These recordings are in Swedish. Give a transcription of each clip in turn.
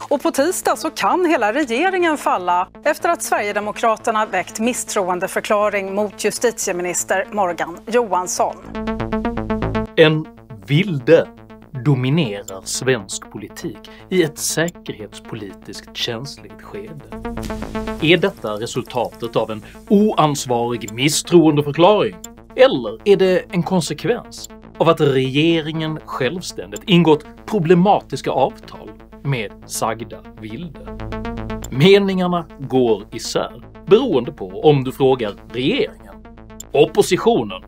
Och på tisdag så kan hela regeringen falla efter att Sverigedemokraterna väckt misstroendeförklaring mot justitieminister Morgan Johansson. En vilde dominerar svensk politik i ett säkerhetspolitiskt känsligt skede. Är detta resultatet av en oansvarig misstroendeförklaring? Eller är det en konsekvens av att regeringen självständigt ingått problematiska avtal med sagda vilde? Meningarna går isär beroende på om du frågar regeringen, oppositionen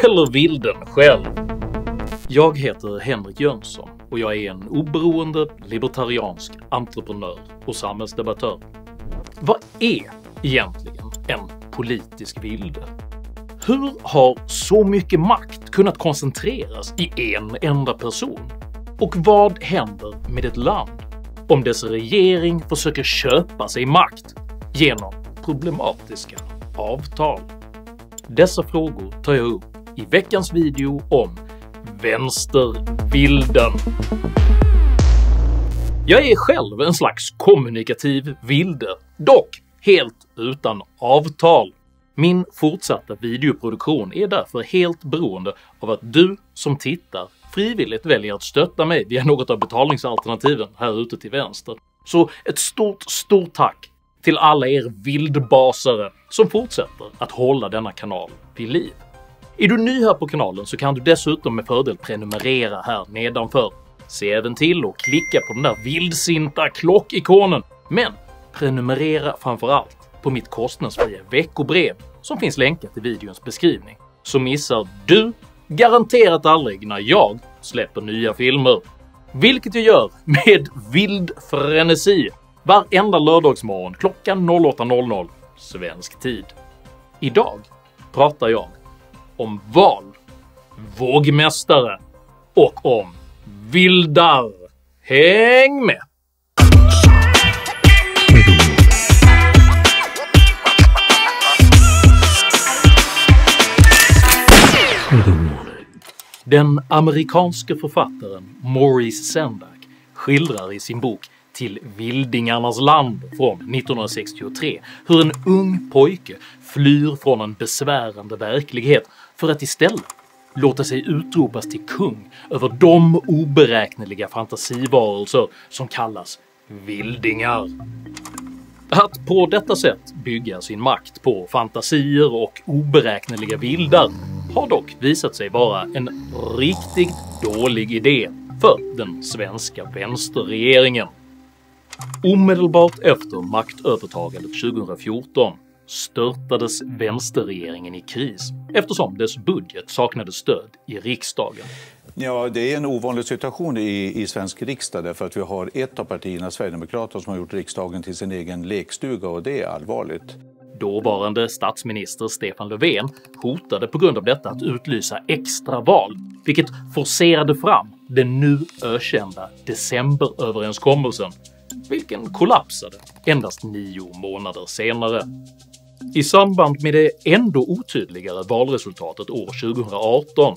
eller vilden själv. Jag heter Henrik Jönsson och jag är en oberoende libertariansk entreprenör och samhällsdebattör. Vad är egentligen en politisk vilde? Hur har så mycket makt kunnat koncentreras i en enda person? Och vad händer med ett land om dess regering försöker köpa sig makt genom problematiska avtal? Dessa frågor tar jag upp i veckans video om vänstervilden. Jag är själv en slags kommunikativ vilde, dock helt utan avtal. Min fortsatta videoproduktion är därför helt beroende av att du som tittar frivilligt väljer att stötta mig via något av betalningsalternativen här ute till vänster. Så ett stort tack till alla er vildbasare som fortsätter att hålla denna kanal vid liv. Är du ny här på kanalen så kan du dessutom med fördel prenumerera här nedanför. Se även till och klicka på den där vildsinta klockikonen, men prenumerera framförallt på mitt kostnadsfria veckobrev som finns länkat i videons beskrivning, så missar du garanterat aldrig när jag släpper nya filmer. Vilket jag gör med vild frenesi varenda lördagsmorgon klockan 08:00 svensk tid. Idag pratar jag om val, vågmästare och om vildar. Häng med! Den amerikanske författaren Maurice Sendak skildrar i sin bok Till vildingarnas land från 1963 hur en ung pojke flyr från en besvärande verklighet för att istället låta sig utropas till kung över de oberäkneliga fantasivarelser som kallas vildingar. Att på detta sätt bygga sin makt på fantasier och oberäkneliga vildar har dock visat sig vara en riktigt dålig idé för den svenska vänsterregeringen. Omedelbart efter maktövertagandet 2014 störtades vänsterregeringen i kris eftersom dess budget saknade stöd i riksdagen. Ja, det är en ovanlig situation i svensk riksdag därför att vi har ett av partierna, Sverigedemokraterna, som har gjort riksdagen till sin egen lekstuga, och det är allvarligt. Dåvarande statsminister Stefan Löfven hotade på grund av detta att utlysa extraval, vilket forcerade fram den nu ökända decemberöverenskommelsen, vilken kollapsade endast 9 månader senare. I samband med det ändå otydligare valresultatet år 2018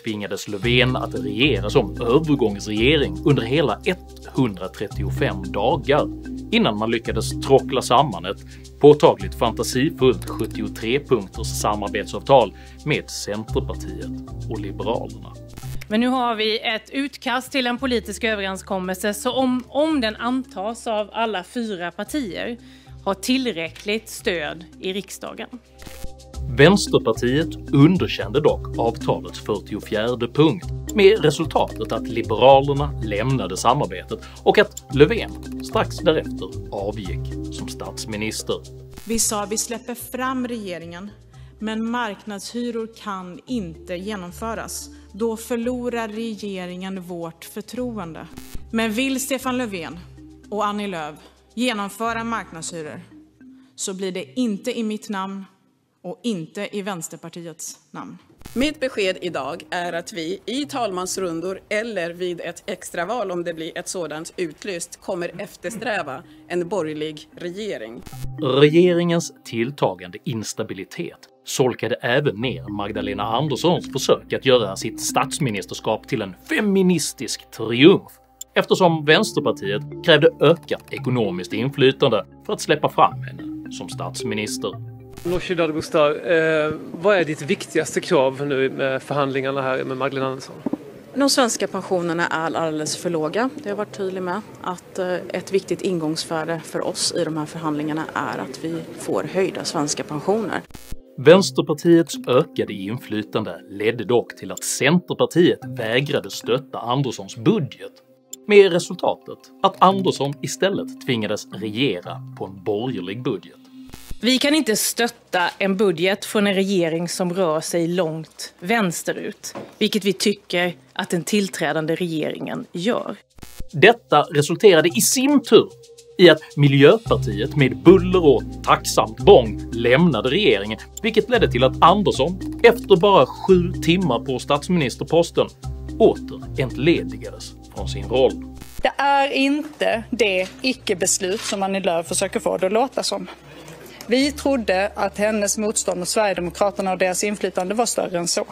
tvingades Löfven att regera som övergångsregering under hela 135 dagar innan man lyckades tråckla samman ett påtagligt fantasifullt 73-punkters samarbetsavtal med Centerpartiet och Liberalerna. Men nu har vi ett utkast till en politisk överenskommelse som om den antas av alla 4 partier har tillräckligt stöd i riksdagen. Vänsterpartiet underkände dock avtalets 44:e punkt med resultatet att Liberalerna lämnade samarbetet och att Löfven strax därefter avgick som statsminister. Vi sa att vi släpper fram regeringen, men marknadshyror kan inte genomföras. Då förlorar regeringen vårt förtroende. Men vill Stefan Löfven och Annie Lööf genomföra marknadshyror så blir det inte i mitt namn och inte i Vänsterpartiets namn. Mitt besked idag är att vi i talmansrundor eller vid ett extraval, om det blir ett sådant utlyst, kommer eftersträva en borgerlig regering. Regeringens tilltagande instabilitet solkade även ner Magdalena Anderssons försök att göra sitt statsministerskap till en feministisk triumf, eftersom Vänsterpartiet krävde ökat ekonomiskt inflytande för att släppa fram henne som statsminister. Nooshi Dadgostar, vad är ditt viktigaste krav nu med förhandlingarna här med Magdalena Andersson? De svenska pensionerna är alldeles för låga. Det har varit tydligt med att ett viktigt ingångsvärde för oss i de här förhandlingarna är att vi får höjda svenska pensioner. Vänsterpartiets ökade inflytande ledde dock till att Centerpartiet vägrade stötta Anderssons budget, med resultatet att Andersson istället tvingades regera på en borgerlig budget. Vi kan inte stötta en budget från en regering som rör sig långt vänsterut, vilket vi tycker att den tillträdande regeringen gör. Detta resulterade i sin tur i att Miljöpartiet med buller och tacksamt bång lämnade regeringen, vilket ledde till att Andersson efter bara 7 timmar på statsministerposten åter entledigades från sin roll. Det är inte det icke-beslut som Annie Lööf försöker få det att låta som. Vi trodde att hennes motstånd mot Sverigedemokraterna och deras inflytande var större än så.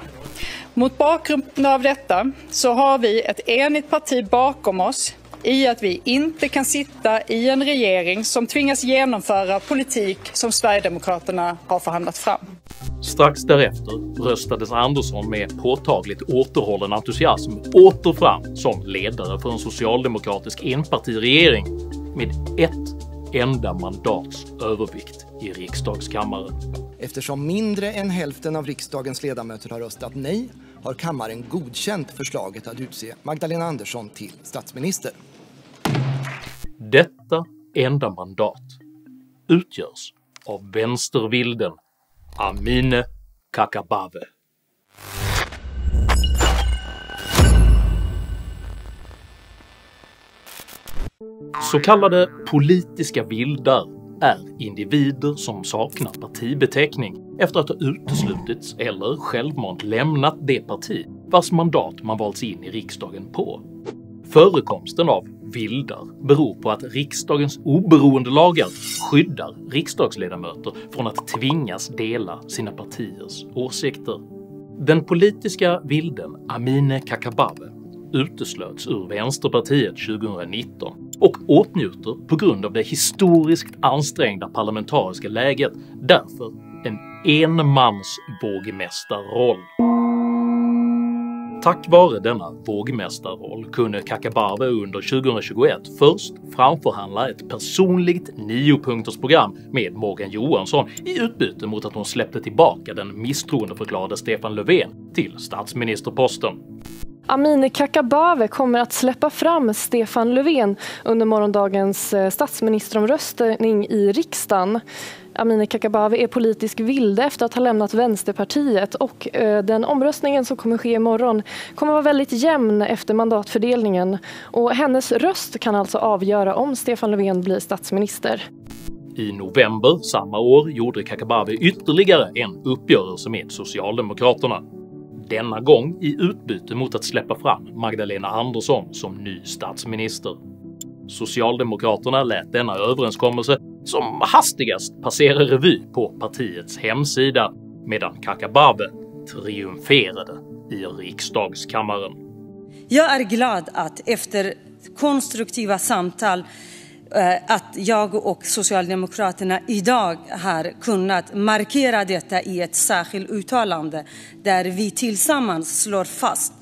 Mot bakgrund av detta så har vi ett enigt parti bakom oss i att vi inte kan sitta i en regering som tvingas genomföra politik som Sverigedemokraterna har förhandlat fram. Strax därefter röstades Andersson med påtagligt återhållen entusiasm åter fram som ledare för en socialdemokratisk enpartiregering med ett enda mandats övervikt i riksdagskammaren. Eftersom mindre än hälften av riksdagens ledamöter har röstat nej har kammaren godkänt förslaget att utse Magdalena Andersson till statsminister. Detta enda mandat utgörs av vänstervilden Amineh Kakabaveh. Så kallade politiska vildar är individer som saknar partibeteckning efter att ha uteslutits eller självmant lämnat det parti vars mandat man valts in i riksdagen på. Förekomsten av vildar beror på att riksdagens oberoende lagar skyddar riksdagsledamöter från att tvingas dela sina partiers åsikter. Den politiska vilden Amineh Kakabaveh uteslöts ur Vänsterpartiet 2019 och åtnjuter på grund av det historiskt ansträngda parlamentariska läget därför en enmans vågmästarroll. Tack vare denna vågmästarroll kunde Kakabaveh under 2021 först framförhandla ett personligt 9-punktersprogram med Morgan Johansson i utbyte mot att hon släppte tillbaka den misstroendeförklarade Stefan Löfven till statsministerposten. Amineh Kakabaveh kommer att släppa fram Stefan Löfven under morgondagens statsministeromröstning i riksdagen. Amineh Kakabaveh är politisk vilde efter att ha lämnat Vänsterpartiet och den omröstningen som kommer ske imorgon kommer vara väldigt jämn efter mandatfördelningen och hennes röst kan alltså avgöra om Stefan Löfven blir statsminister. I november samma år gjorde Kakabaveh ytterligare en uppgörelse med Socialdemokraterna. Denna gång i utbyte mot att släppa fram Magdalena Andersson som ny statsminister. Socialdemokraterna lät denna överenskommelse som hastigast passera revy på partiets hemsida medan Kakabaveh triumferade i riksdagskammaren. Jag är glad att efter konstruktiva samtal att jag och Socialdemokraterna idag har kunnat markera detta i ett särskilt uttalande där vi tillsammans slår fast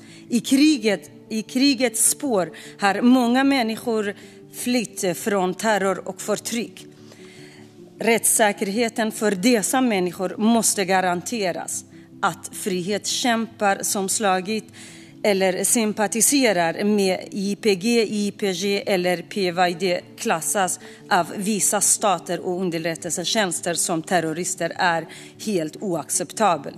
i krigets spår har många människor flytt från terror och förtryck. Rättssäkerheten för dessa människor måste garanteras. Att frihetskämpar som slagit eller sympatiserar med IPG, IPG eller PYD klassas av vissa stater och underrättelsetjänster som terrorister är helt oacceptabelt.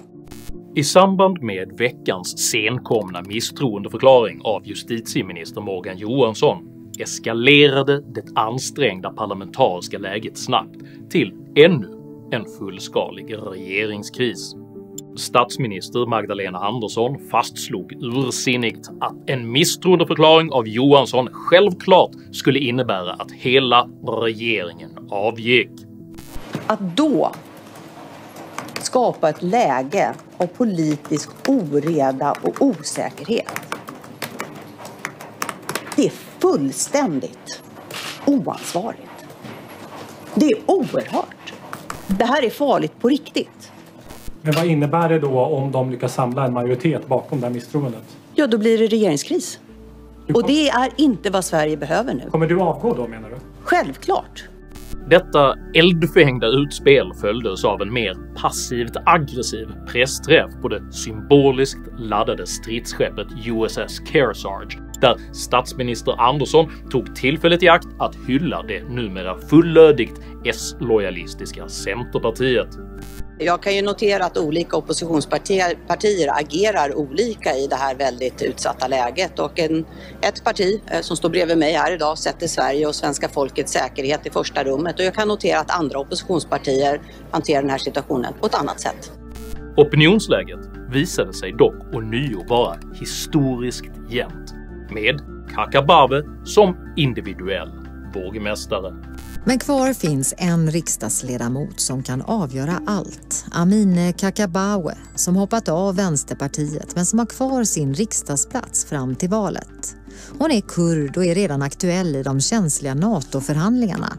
I samband med veckans senkomna misstroendeförklaring av justitieminister Morgan Johansson eskalerade det ansträngda parlamentariska läget snabbt till ännu en fullskalig regeringskris. Statsminister Magdalena Andersson fastslog ursinnigt att en misstroendeförklaring av Johansson självklart skulle innebära att hela regeringen avgick. Att då skapa ett läge av politisk oreda och osäkerhet, det är fullständigt oansvarigt. Det är oerhört. Det här är farligt på riktigt. Men vad innebär det då om de lyckas samla en majoritet bakom det här misstroendet? Ja, då blir det regeringskris. Och det är inte vad Sverige behöver nu. Kommer du avgå då, menar du? Självklart. Detta eldfängda utspel följdes av en mer passivt aggressiv pressträff på det symboliskt laddade stridsskeppet USS Kearsarge, där statsminister Andersson tog tillfället i akt att hylla det numera fullödigt S-lojalistiska Centerpartiet. Jag kan ju notera att olika oppositionspartier agerar olika i det här väldigt utsatta läget, och ett parti som står bredvid mig här idag sätter Sverige och svenska folkets säkerhet i första rummet, och jag kan notera att andra oppositionspartier hanterar den här situationen på ett annat sätt. Opinionsläget visade sig dock ånyo vara historiskt jämnt, med Kakabaveh som individuell vågmästare. Men kvar finns en riksdagsledamot som kan avgöra allt. Amineh Kakabaveh, som hoppat av Vänsterpartiet men som har kvar sin riksdagsplats fram till valet. Hon är kurd och är redan aktuell i de känsliga NATO-förhandlingarna.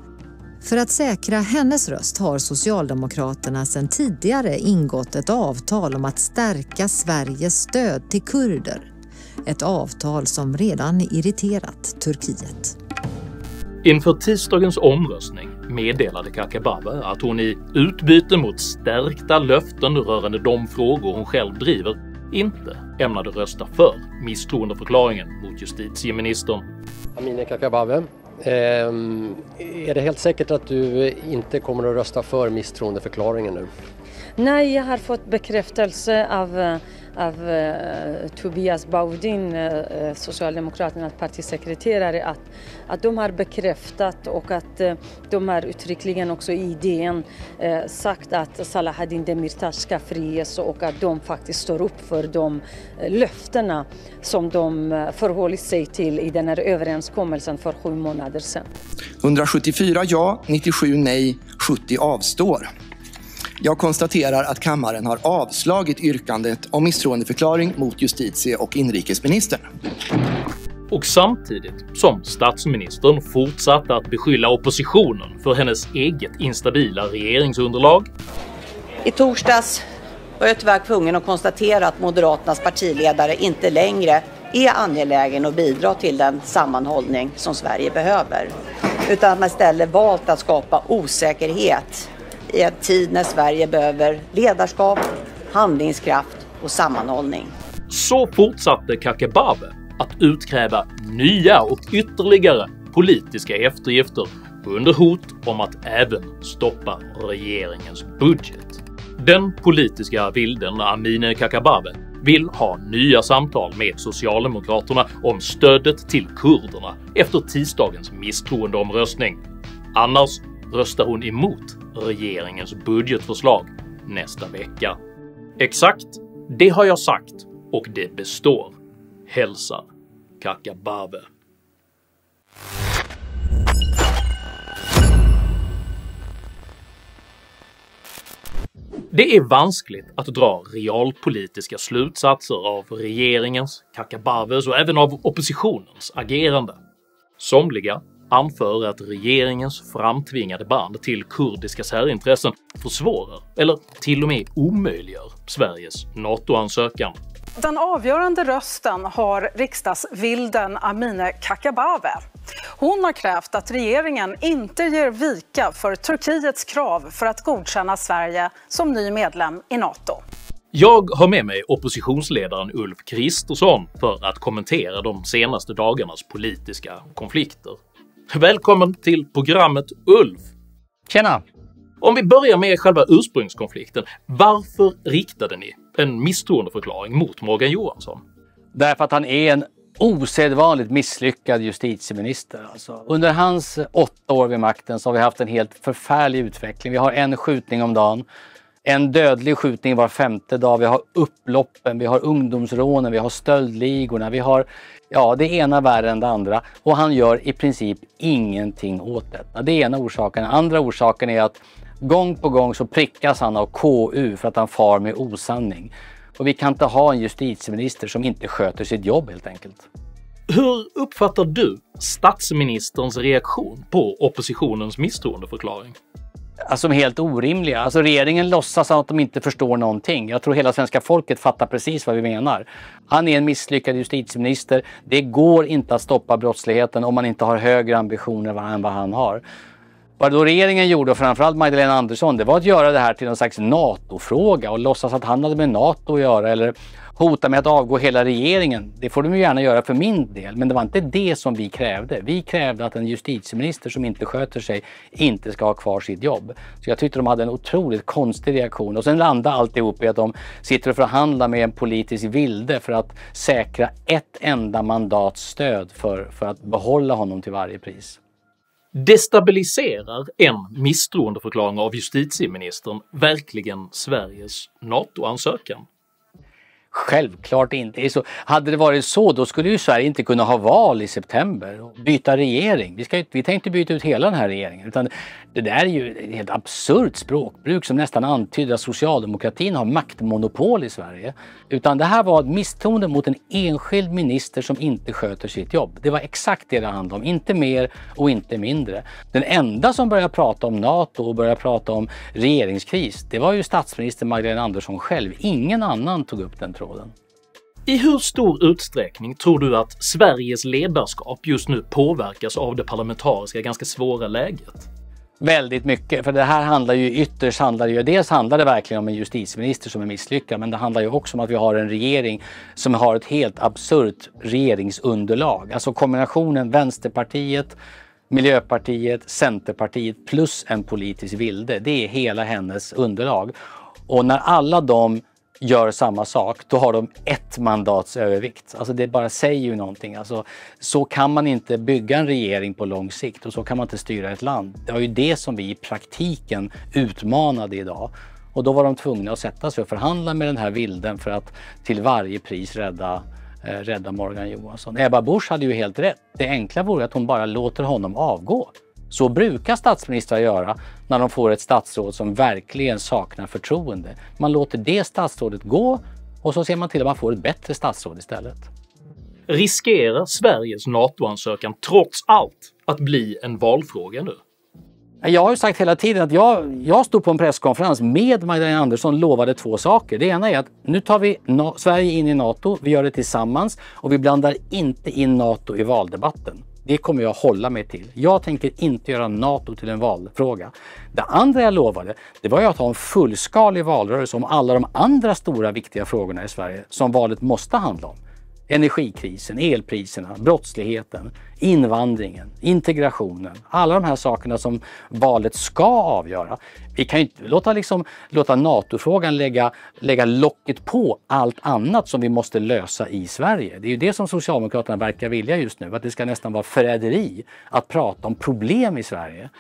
För att säkra hennes röst har Socialdemokraterna sedan tidigare ingått ett avtal om att stärka Sveriges stöd till kurder. Ett avtal som redan irriterat Turkiet. Inför tisdagens omröstning meddelade Kakabaveh att hon i utbyte mot stärkta löften rörande de frågor hon själv driver inte ämnade rösta för misstroendeförklaringen mot justitieministern. Amineh Kakabaveh, är det helt säkert att du inte kommer att rösta för misstroendeförklaringen nu? Nej, jag har fått bekräftelse av Tobias Baudin, Socialdemokraternas partisekreterare, att de har bekräftat och att de har uttryckligen också i DN sagt att Selahattin Demirtas ska friges, och att de faktiskt står upp för de löftena som de förhållit sig till i den här överenskommelsen för 7 månader sedan. 174 ja, 97 nej, 70 avstår. Jag konstaterar att kammaren har avslagit yrkandet om misstroendeförklaring mot justitie- och inrikesministern. Och samtidigt som statsministern fortsatte att beskylla oppositionen för hennes eget instabila regeringsunderlag. I torsdags var jag tyvärr tvungen att konstatera att Moderaternas partiledare inte längre är angelägen att bidra till den sammanhållning som Sverige behöver, utan att man istället valt att skapa osäkerhet i en tid när Sverige behöver ledarskap, handlingskraft och sammanhållning. Så fortsatte Kakabaveh att utkräva nya och ytterligare politiska eftergifter under hot om att även stoppa regeringens budget. Den politiska vilden Amineh Kakabaveh vill ha nya samtal med Socialdemokraterna om stödet till kurderna efter tisdagens misstroendeomröstning. Annars röstar hon emot regeringens budgetförslag nästa vecka. Exakt, det har jag sagt och det består. Hälsar Kakabaveh. Det är vanskligt att dra realpolitiska slutsatser av regeringens, Kakabavehs och även av oppositionens agerande. Somliga anför att regeringens framtvingade band till kurdiska särintressen försvårar eller till och med omöjliggör Sveriges NATO-ansökan. Den avgörande rösten har riksdagsvilden Amineh Kakabaveh. Hon har krävt att regeringen inte ger vika för Turkiets krav för att godkänna Sverige som ny medlem i NATO. Jag har med mig oppositionsledaren Ulf Kristersson för att kommentera de senaste dagarnas politiska konflikter. Välkommen till programmet, Ulf! Tjena! Om vi börjar med själva ursprungskonflikten, varför riktade ni en misstroendeförklaring mot Morgan Johansson? Därför att han är en osedvanligt misslyckad justitieminister. Alltså, under hans 8 år vid makten så har vi haft en helt förfärlig utveckling. Vi har en skjutning om dagen, en dödlig skjutning var 5:e dag, vi har upploppen, vi har ungdomsrånen, vi har stöldligorna, vi har det ena värre än det andra. Och han gör i princip ingenting åt detta. Det är ena orsaken. Andra orsaken är att gång på gång så prickas han av KU för att han far med osanning. Och vi kan inte ha en justitieminister som inte sköter sitt jobb helt enkelt. Hur uppfattar du statsministerns reaktion på oppositionens misstroendeförklaring? Alltså helt orimliga. Alltså regeringen låtsas att de inte förstår någonting. Jag tror hela svenska folket fattar precis vad vi menar. Han är en misslyckad justitieminister. Det går inte att stoppa brottsligheten om man inte har högre ambitioner än vad han har. Vad då regeringen gjorde, och framförallt Magdalena Andersson, det var att göra det här till någon slags NATO-fråga och låtsas att han hade med NATO att göra eller hota med att avgå hela regeringen. Det får de ju gärna göra för min del, men det var inte det som vi krävde. Vi krävde att en justitieminister som inte sköter sig inte ska ha kvar sitt jobb. Så jag tyckte de hade en otroligt konstig reaktion. Och sen landade alltihop i att de sitter och förhandlar med en politisk vilde för att säkra ett enda mandats stöd för att behålla honom till varje pris. Destabiliserar en misstroendeförklaring av justitieministern verkligen Sveriges NATO-ansökan? Självklart inte. Hade det varit så, då skulle ju Sverige inte kunna ha val i september och byta regering. Vi tänkte byta ut hela den här regeringen. Utan det där är ju ett helt absurt språkbruk som nästan antyder att socialdemokratin har maktmonopol i Sverige. Utan det här var ett misstroende mot en enskild minister som inte sköter sitt jobb. Det var exakt det handlade om. Inte mer och inte mindre. Den enda som började prata om NATO och började prata om regeringskris, det var ju statsminister Magdalena Andersson själv. Ingen annan tog upp den tråden. I hur stor utsträckning tror du att Sveriges ledarskap just nu påverkas av det parlamentariska ganska svåra läget? Väldigt mycket, för det här handlar ju ytterst, dels handlar det verkligen om en justitieminister som är misslyckad, men det handlar ju också om att vi har en regering som har ett helt absurt regeringsunderlag. Alltså kombinationen Vänsterpartiet, Miljöpartiet, Centerpartiet plus en politisk vilde, det är hela hennes underlag. Och när alla de gör samma sak, då har de ett mandats övervikt. Alltså det bara säger ju någonting. Alltså, så kan man inte bygga en regering på lång sikt och så kan man inte styra ett land. Det var ju det som vi i praktiken utmanade idag. Och då var de tvungna att sätta sig och förhandla med den här vilden för att till varje pris rädda Morgan Johansson. Ebba Busch hade ju helt rätt. Det enkla vore att hon bara låter honom avgå. Så brukar statsministrar göra när de får ett statsråd som verkligen saknar förtroende. Man låter det statsrådet gå och så ser man till att man får ett bättre statsråd istället. Riskerar Sveriges NATO-ansökan trots allt att bli en valfråga nu? Jag har ju sagt hela tiden att jag stod på en presskonferens med Magdalena Andersson, lovade två saker. Det ena är att nu tar vi Sverige in i NATO, vi gör det tillsammans och vi blandar inte in NATO i valdebatten. Det kommer jag hålla mig till. Jag tänker inte göra NATO till en valfråga. Det andra jag lovade, det var ju att ha en fullskalig valrörelse om alla de andra stora viktiga frågorna i Sverige som valet måste handla om. Energikrisen, elpriserna, brottsligheten, invandringen, integrationen. Alla de här sakerna som valet ska avgöra. Vi kan ju inte låta NATO-frågan lägga locket på allt annat som vi måste lösa i Sverige. Det är ju det som Socialdemokraterna verkar vilja just nu. Att det ska nästan vara förräderi att prata om problem i Sverige.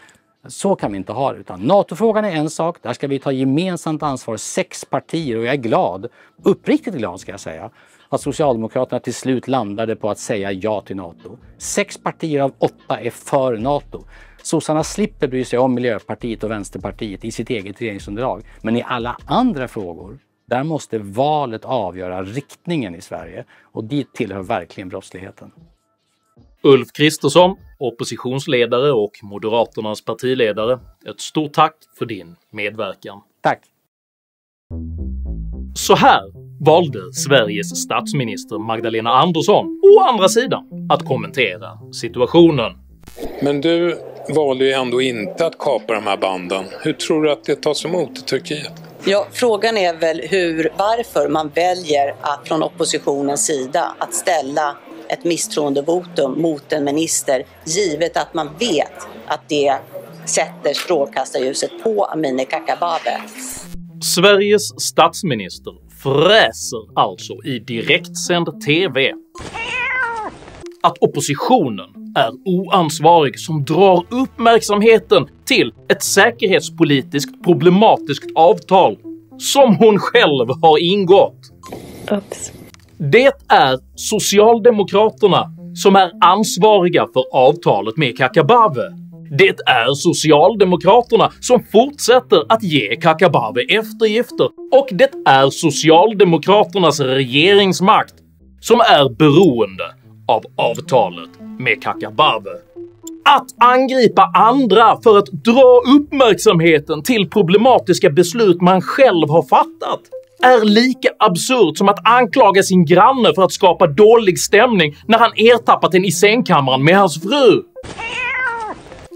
Så kan vi inte ha det. Utan NATO-frågan är en sak. Där ska vi ta gemensamt ansvar, 6 partier. Och jag är glad, uppriktigt glad ska jag säga, att Socialdemokraterna till slut landade på att säga ja till NATO. 6 partier av 8 är för NATO. Sossarna slipper bry sig om Miljöpartiet och Vänsterpartiet i sitt eget regeringsunderlag. Men i alla andra frågor, där måste valet avgöra riktningen i Sverige. Och dit tillhör verkligen brottsligheten. Ulf Kristersson, oppositionsledare och Moderaternas partiledare, ett stort tack för din medverkan. Tack! Så här valde Sveriges statsminister Magdalena Andersson å andra sidan att kommentera situationen. Men du valde ju ändå inte att kapa de här banden. Hur tror du att det tas emot i Turkiet? Ja, frågan är väl varför man väljer att från oppositionens sida att ställa ett misstroendevotum mot en minister, givet att man vet att det sätter strålkastarljuset på Amineh Kakabaveh. Sveriges statsminister fräser alltså i direktsänd TV att oppositionen är oansvarig som drar uppmärksamheten till ett säkerhetspolitiskt problematiskt avtal som hon själv har ingått. Oops. Det är Socialdemokraterna som är ansvariga för avtalet med Kakabaveh. Det är Socialdemokraterna som fortsätter att ge Kakabaveh eftergifter och det är Socialdemokraternas regeringsmakt som är beroende av avtalet med Kakabaveh. Att angripa andra för att dra uppmärksamheten till problematiska beslut man själv har fattat är lika absurt som att anklaga sin granne för att skapa dålig stämning när han ertappat en i sängkammaren med hans fru.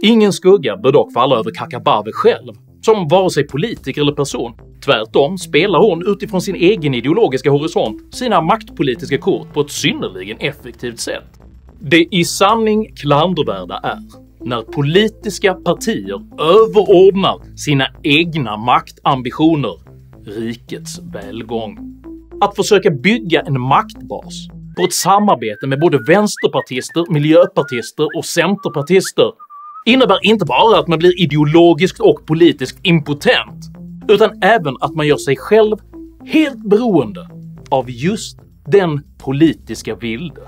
Ingen skugga bör dock falla över Kakabaveh själv, som vare sig politiker eller person. Tvärtom spelar hon utifrån sin egen ideologiska horisont sina maktpolitiska kort på ett synnerligen effektivt sätt. Det i sanning klandervärda är när politiska partier överordnar sina egna maktambitioner rikets välgång. Att försöka bygga en maktbas på ett samarbete med både vänsterpartister, miljöpartister och centerpartister innebär inte bara att man blir ideologiskt och politiskt impotent, utan även att man gör sig själv helt beroende av just den politiska vilde,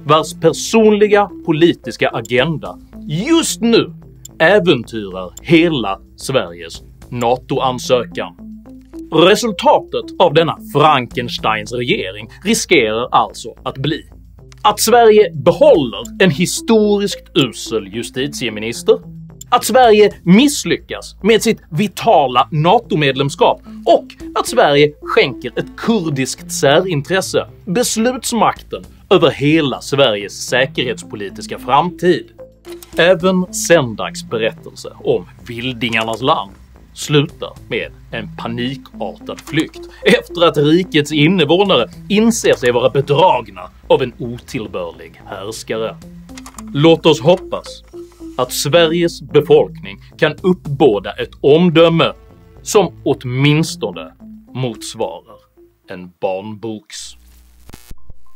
vars personliga politiska agenda just nu äventyrar hela Sveriges NATO-ansökan. Resultatet av denna Frankensteins regering riskerar alltså att bli att Sverige behåller en historiskt usel justitieminister, att Sverige misslyckas med sitt vitala NATO-medlemskap och att Sverige skänker ett kurdiskt särintresse beslutsmakten över hela Sveriges säkerhetspolitiska framtid. Även Sändags berättelse om Vildingarnas land slutar med en panikartad flykt efter att rikets invånare inser sig vara bedragna av en otillbörlig härskare. Låt oss hoppas att Sveriges befolkning kan uppbåda ett omdöme som åtminstone motsvarar en barnboks.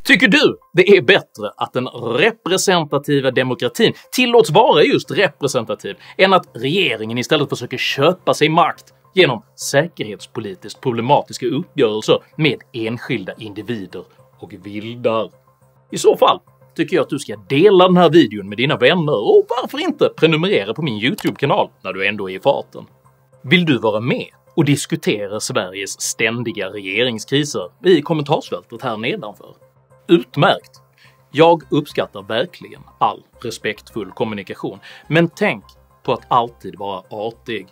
Tycker du det är bättre att den representativa demokratin tillåts vara just representativ än att regeringen istället försöker köpa sig makt genom säkerhetspolitiskt problematiska uppgörelser med enskilda individer och vildar? I så fall tycker jag att du ska dela den här videon med dina vänner och varför inte prenumerera på min YouTube-kanal när du ändå är i farten. Vill du vara med och diskutera Sveriges ständiga regeringskriser i kommentarsfältet här nedanför? Utmärkt! Jag uppskattar verkligen all respektfull kommunikation, men tänk på att alltid vara artig.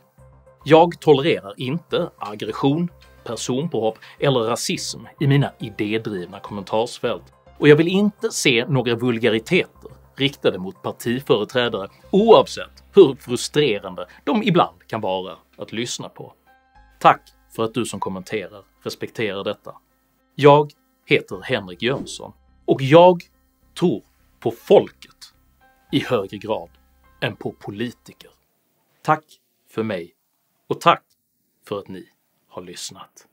Jag tolererar inte aggression, personpåhopp eller rasism i mina idédrivna kommentarsfält, och jag vill inte se några vulgariteter riktade mot partiföreträdare oavsett hur frustrerande de ibland kan vara att lyssna på. Tack för att du som kommenterar respekterar detta. Jag heter Henrik Jönsson och jag tror på folket i högre grad än på politiker. Tack för mig och tack för att ni har lyssnat.